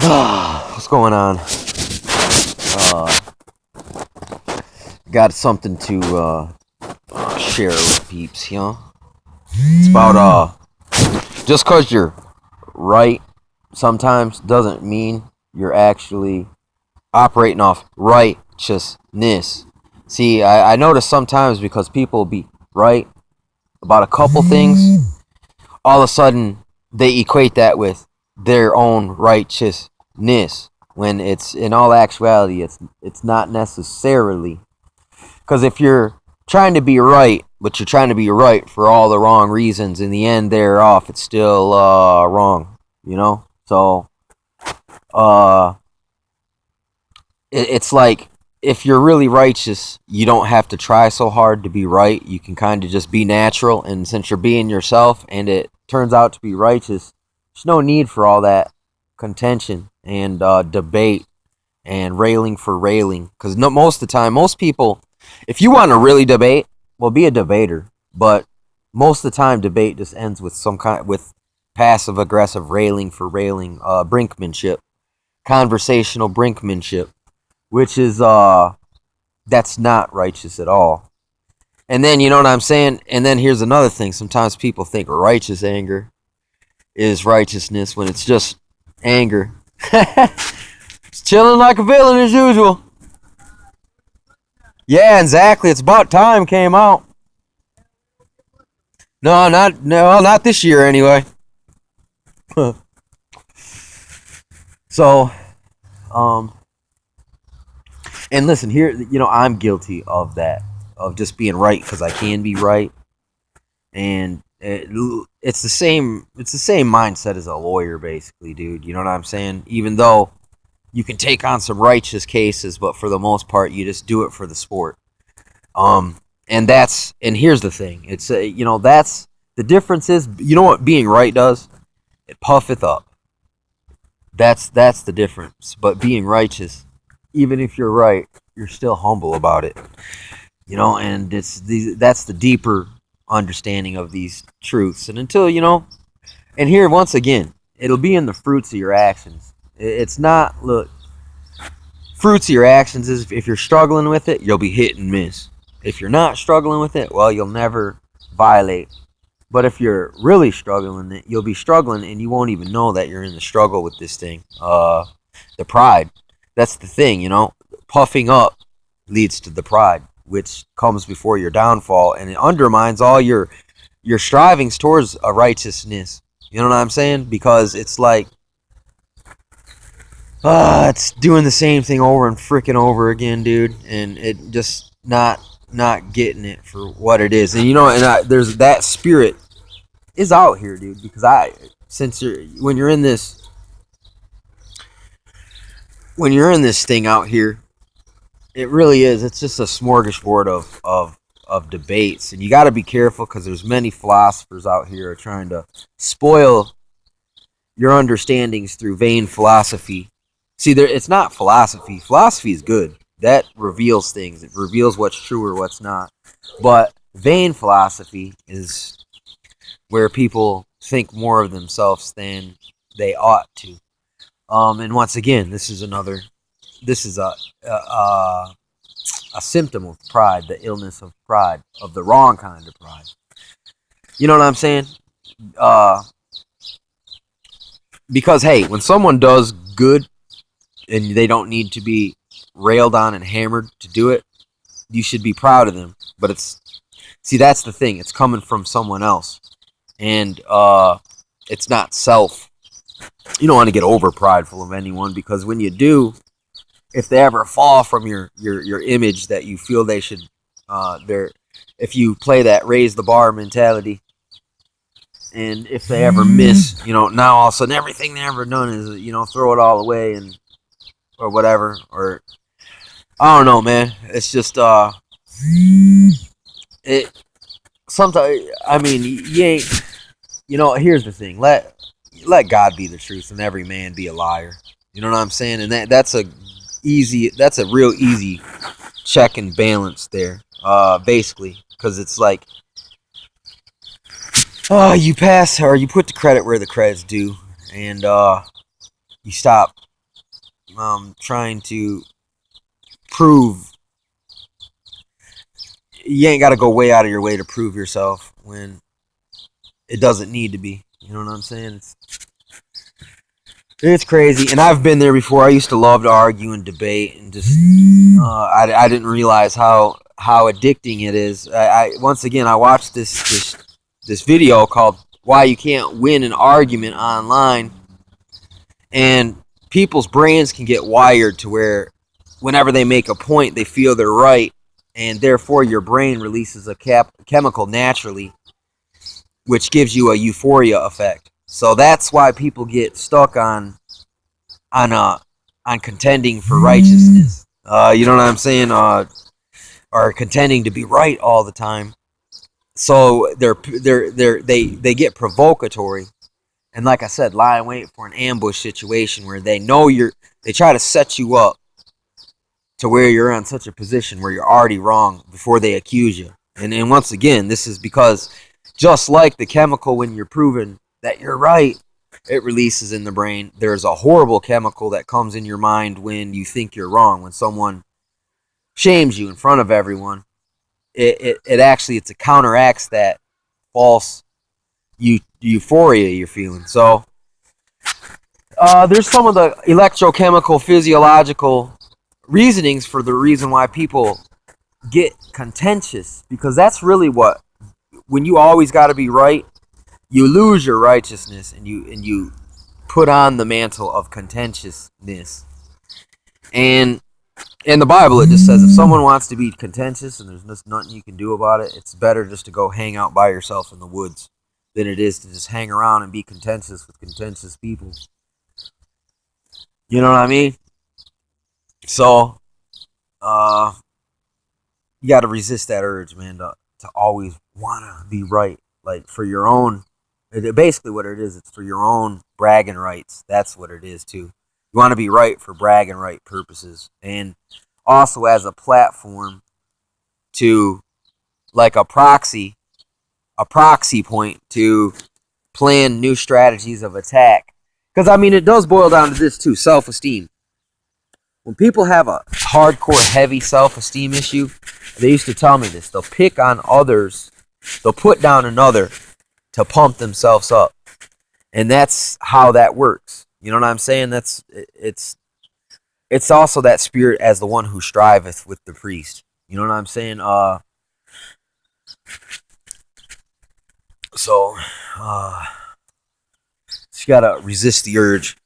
What's going on? Uh, got something to share with peeps, you know? It's about just cause you're right sometimes doesn't mean you're actually operating off righteousness. See, I notice sometimes because people be right about a couple things, all of a sudden they equate that with their own righteousness when it's in all actuality it's not necessarily, because if you're trying to be right but you're trying to be right for all the wrong reasons, in the end they're off, it's still wrong, you know. So uh it's like, if you're really righteous, you don't have to try so hard to be right. You can kind of just be natural, and since you're being yourself and it turns out to be righteous, there's no need for all that contention and debate and railing for railing. Because no, most of the time, most people, if you want to really debate, well, be a debater. But most of the time, debate just ends with some kind with passive aggressive railing for railing, brinkmanship, conversational brinkmanship, which is that's not righteous at all. And then, you know what I'm saying? And then here's another thing. Sometimes people think righteous anger is righteousness when it's just anger. It's chilling like a villain as usual. Yeah, exactly. It's about time came out. No, not this year anyway. So, um, and listen here, you know, I'm guilty of that, of just being right because I can be right, and it's the same mindset as a lawyer, basically, dude. You know what I'm saying? Even though you can take on some righteous cases, but for the most part, you just do it for the sport. Um, and here's the thing. It's that's the difference is, you know what being right does? It puffeth up. That's the difference. But being righteous, even if you're right, you're still humble about it. You know, and that's the deeper understanding of these truths. And until and here once again, it'll be in the fruits of your actions. It's not, look, fruits of your actions is, if you're struggling with it, you'll be hit and miss. If you're not struggling with it, well, you'll never violate. But if you're really struggling, you'll be struggling and you won't even know that you're in the struggle with this thing. The pride. That's the thing, puffing up leads to the pride, which comes before your downfall, and it undermines all your strivings towards a righteousness. You know what I'm saying? Because it's like, it's doing the same thing over and freaking over again, dude, and it just not getting it for what it is. And there's that spirit is out here, dude. Because since when you're in this thing out here, it really is. It's just a smorgasbord of debates, and you got to be careful because there's many philosophers out here are trying to spoil your understandings through vain philosophy. See, it's not philosophy. Philosophy is good. That reveals things. It reveals what's true or what's not. But vain philosophy is where people think more of themselves than they ought to. And once again, this is a symptom of pride, the illness of pride, of the wrong kind of pride. You know what I'm saying? Uh, because hey, when someone does good and they don't need to be railed on and hammered to do it, you should be proud of them. But that's the thing. It's coming from someone else, and it's not self. You don't want to get over prideful of anyone, because when you do, if they ever fall from your image that you feel they should, if you play that raise the bar mentality, and if they ever miss, now all of a sudden everything they ever done is, throw it all away, and or whatever, or I don't know, man. It's just it sometimes. I mean, you ain't. Here's the thing. Let God be the truth, and every man be a liar. You know what I'm saying? And that's a real easy check and balance there. Basically, because it's like, you pass, or you put the credit where the credit's due, and you stop trying to prove. You ain't got to go way out of your way to prove yourself when it doesn't need to be. You know what I'm saying? It's crazy, and I've been there before. I used to love to argue and debate, and just I didn't realize how addicting it is. Once again, I watched this video called "Why You Can't Win an Argument Online," and people's brains can get wired to where whenever they make a point, they feel they're right, and therefore your brain releases a chemical naturally, which gives you a euphoria effect. So that's why people get stuck on contending for righteousness. You know what I'm saying? Or contending to be right all the time. So they get provocatory, and like I said, lie in wait for an ambush situation where they know they try to set you up to where you're in such a position where you're already wrong before they accuse you. And once again, this is because just like the chemical when you're proven that you're right, it releases in the brain. There's a horrible chemical that comes in your mind when you think you're wrong. When someone shames you in front of everyone, it actually counteracts that false euphoria you're feeling. So there's some of the electrochemical physiological reasonings for the reason why people get contentious, because that's really what, when you always got to be right, you lose your righteousness, and you put on the mantle of contentiousness. And in the Bible, it just says if someone wants to be contentious and there's just nothing you can do about it, it's better just to go hang out by yourself in the woods than it is to just hang around and be contentious with contentious people. You know what I mean? So, you got to resist that urge, man, to always want to be right. Like, for your own, basically what it is, it's for your own bragging rights. That's what it is, too. You want to be right for bragging right purposes. And also as a platform to, like a proxy point to plan new strategies of attack. Because, I mean, it does boil down to this, too, self-esteem. When people have a hardcore, heavy self-esteem issue, they used to tell me this. They'll pick on others. They'll put down another to pump themselves up. And that's how that works. You know what I'm saying? It's also that spirit as the one who striveth with the priest. You know what I'm saying? So, you gotta resist the urge